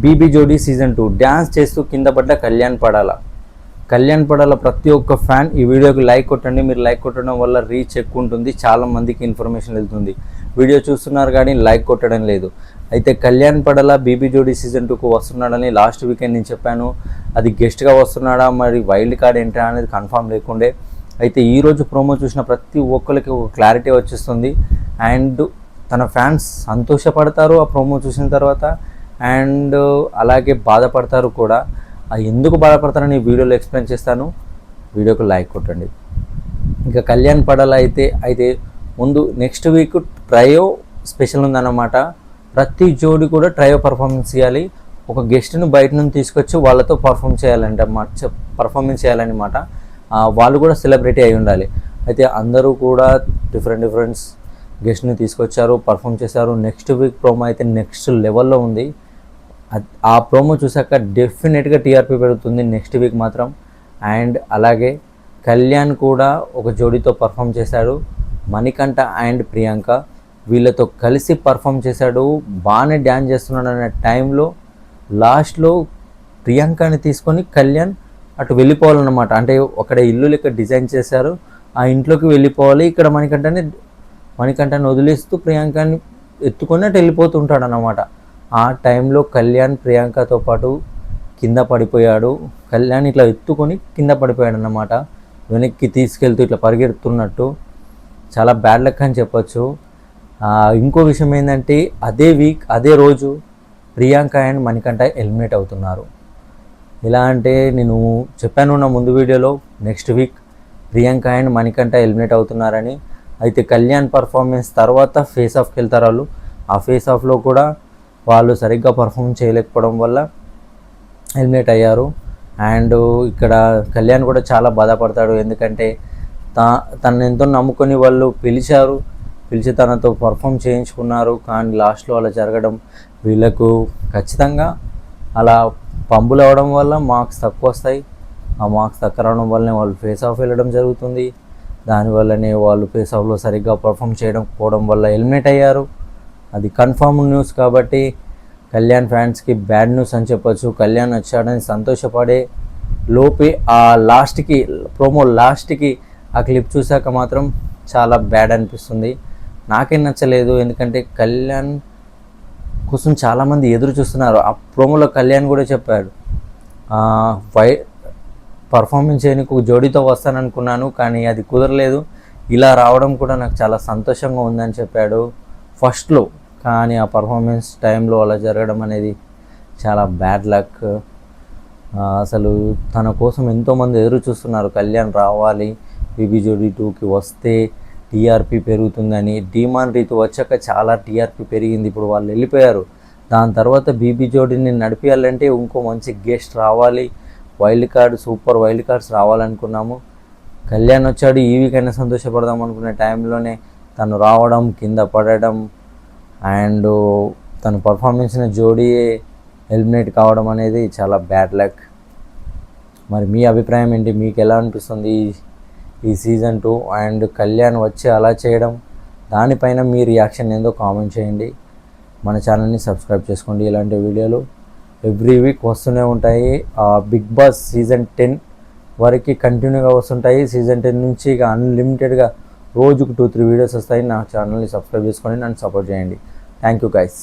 BB జోడీ season 2 dance చేస్తూ కింద పడ్డ కళ్యాణ్ పడాల ప్రతి ఒక్క ఫ్యాన్ ఈ వీడియోకి లైక్ కొట్టండి. మీరు లైక్ కొట్టడం వల్ల రీచ్ ఎక్కువ ఉంటుంది, చాలా మందికి ఇన్ఫర్మేషన్ వెళ్తుంది. వీడియో చూస్తున్నారు కానీ లైక్ కొట్టడం లేదు. అయితే కళ్యాణ్ పడాల బీబీ జోడీ సీజన్ 2కు వస్తున్నాడని లాస్ట్ వీకెండ్ నేను చెప్పాను. అది గెస్ట్గా వస్తున్నాడా, మరి వైల్డ్ కార్డ్ ఏంటా అనేది కన్ఫామ్ లేకుండే. అయితే ఈరోజు ప్రోమో చూసిన ప్రతి ఒక్కరికి ఒక క్లారిటీ వచ్చేస్తుంది. అండ్ తన ఫ్యాన్స్ సంతోషపడతారు ఆ ప్రోమో చూసిన తర్వాత, అండ్ అలాగే బాధపడతారు కూడా. ఎందుకు బాధపడతారని వీడియోలో ఎక్స్ప్లెయిన్ చేస్తాను. వీడియోకి లైక్ కొట్టండి. ఇంకా కళ్యాణ్ పడాల అయితే ముందు నెక్స్ట్ వీక్ ట్రయో స్పెషల్ ఉందన్నమాట. ప్రతి జోడి కూడా ట్రయో పర్ఫార్మెన్స్ చేయాలి. ఒక గెస్ట్ను బయట నుంచి తీసుకొచ్చి వాళ్ళతో పర్ఫార్మెన్స్ చేయాలన్నమాట. వాళ్ళు కూడా సెలబ్రిటీ అయి ఉండాలి. అయితే అందరూ కూడా డిఫరెంట్ గెస్ట్ని తీసుకొచ్చారు, పర్ఫామ్ చేశారు. నెక్స్ట్ వీక్ ప్రోమో అయితే నెక్స్ట్ లెవెల్లో ఉంది. ఆ ప్రోమో చూసాక డెఫినెట్గా టీఆర్పీ పెరుగుతుంది నెక్స్ట్ వీక్ మాత్రం. అండ్ అలాగే కళ్యాణ్ కూడా ఒక జోడీతో పర్ఫామ్ చేశాడు, మణికంఠ అండ్ ప్రియాంక. వీళ్ళతో కలిసి పర్ఫామ్ చేశాడు, బాగానే డ్యాన్స్ చేస్తున్నాడు. అనే టైంలో లాస్ట్లో ప్రియాంకని తీసుకొని కళ్యాణ్ అటు వెళ్ళిపోవాలన్నమాట. అంటే అక్కడ ఇల్లు లెక్క డిజైన్ చేశారు, ఆ ఇంట్లోకి వెళ్ళిపోవాలి. ఇక్కడ మణికంఠని వదిలేస్తూ ప్రియాంకని ఎత్తుకొని అటు వెళ్ళిపోతుంటాడు అన్నమాట. ఆ టైంలో కళ్యాణ్ ప్రియాంకతో పాటు కింద పడిపోయాడు. కళ్యాణ్ ఇట్లా ఎత్తుకొని కింద పడిపోయాడు అన్నమాట, వెనక్కి తీసుకెళ్తూ ఇట్లా పరిగెడుతున్నట్టు. చాలా బ్యాడ్ లక్ అని చెప్పొచ్చు. ఇంకో విషయం ఏంటంటే అదే రోజు ప్రియాంక అండ్ మణికంఠ ఎలిమినేట్ అవుతున్నారు. ఎలా అంటే నేను చెప్పాను నా ముందు వీడియోలో, next week Priyanka and Manikanta eliminate అవుతున్నారని. అయితే కళ్యాణ్ పర్ఫార్మెన్స్ తర్వాత ఫేస్ ఆఫ్కి వెళ్తారు వాళ్ళు. ఆ ఫేస్ ఆఫ్లో కూడా వాళ్ళు సరిగ్గా పర్ఫామ్ చేయలేకపోవడం వల్ల ఎలిమినేట్ అయ్యారు. అండ్ ఇక్కడ కళ్యాణ్ కూడా చాలా బాధపడతాడు. ఎందుకంటే తను ఎంతో నమ్ముకొని వాళ్ళు పిలిచి తనతో పర్ఫామ్ చేయించుకున్నారు. కానీ లాస్ట్లో అలా జరగడం వీళ్ళకు ఖచ్చితంగా అలా పంబులు అవ్వడం వల్ల మార్క్స్ తక్కువ వస్తాయి. ఆ మార్క్స్ తక్కువ రావడం వల్లనే వాళ్ళు ఫేస్ ఆఫ్ వెళ్ళడం జరుగుతుంది. దానివల్లనే వాళ్ళు ఫేస్ ఆఫ్లో సరిగ్గా పర్ఫామ్ చేయడం వల్ల ఎలిమినేట్ అయ్యారు. అది కన్ఫర్మ్ న్యూస్ కాబట్టి కళ్యాణ్ ఫ్యాన్స్కి బ్యాడ్ న్యూస్ అని చెప్పొచ్చు. కళ్యాణ్ వచ్చాడని సంతోషపడే లోపే ఆ ప్రోమో లాస్ట్కి ఆ క్లిప్ చూశాక మాత్రం చాలా బ్యాడ్ అనిపిస్తుంది. నాకేం నచ్చలేదు. ఎందుకంటే కళ్యాణ్ కోసం చాలామంది ఎదురు చూస్తున్నారు. ఆ ప్రోమోలో కళ్యాణ్ కూడా చెప్పాడు, పర్ఫార్మెన్స్ చేయడానికి ఒక జోడీతో వస్తాననుకున్నాను కానీ అది కుదరలేదు, ఇలా రావడం కూడా నాకు చాలా సంతోషంగా ఉందని చెప్పాడు ఫస్ట్లో. కానీ ఆ పర్ఫార్మెన్స్ టైంలో అలా జరగడం అనేది చాలా బ్యాడ్ లక్. అసలు తన కోసం ఎంతోమంది ఎదురు చూస్తున్నారు. కళ్యాణ్ రావాలి, బీబీ జోడీ 2కి వస్తే టీఆర్పీ పెరుగుతుందని. డీమాన్ రీతు వచ్చాక చాలా టీఆర్పీ పెరిగింది. ఇప్పుడు వాళ్ళు వెళ్ళిపోయారు. దాని తర్వాత బీబీ జోడీని నడిపించాలంటే ఇంకో మంచి గెస్ట్ రావాలి, సూపర్ వైల్డ్ కార్డ్స్ రావాలనుకున్నాము. కళ్యాణ్ వచ్చాడు, ఈ వీకైనా సంతోషపడదాం అనుకునే టైంలోనే తను రావడం, కింద పడడం, అండ్ తను పర్ఫార్మెన్స్ని జోడీయే ఎలిమినేట్ కావడం అనేది చాలా బ్యాడ్ లక్. మరి మీ అభిప్రాయం ఏంటి? మీకు ఎలా అనిపిస్తుంది ఈ సీజన్ 2 అండ్ కళ్యాణ్ వచ్చి అలా చేయడం? దానిపైన మీ రియాక్షన్ ఏందో కామెంట్ చేయండి. మన ఛానల్ని సబ్స్క్రైబ్ చేసుకోండి. ఇలాంటి వీడియోలు ఎవ్రీ వీక్ వస్తూనే ఉంటాయి. బిగ్ బాస్ సీజన్ 10 వరకు కంటిన్యూగా వస్తుంటాయి. సీజన్ 10 నుంచి ఇక అన్లిమిటెడ్గా రోజుకు 2-3 వీడియోస్ వస్తాయి. నా ఛానల్ని సబ్స్క్రైబ్ చేసుకొని నన్ను సపోర్ట్ చేయండి. Thank you guys.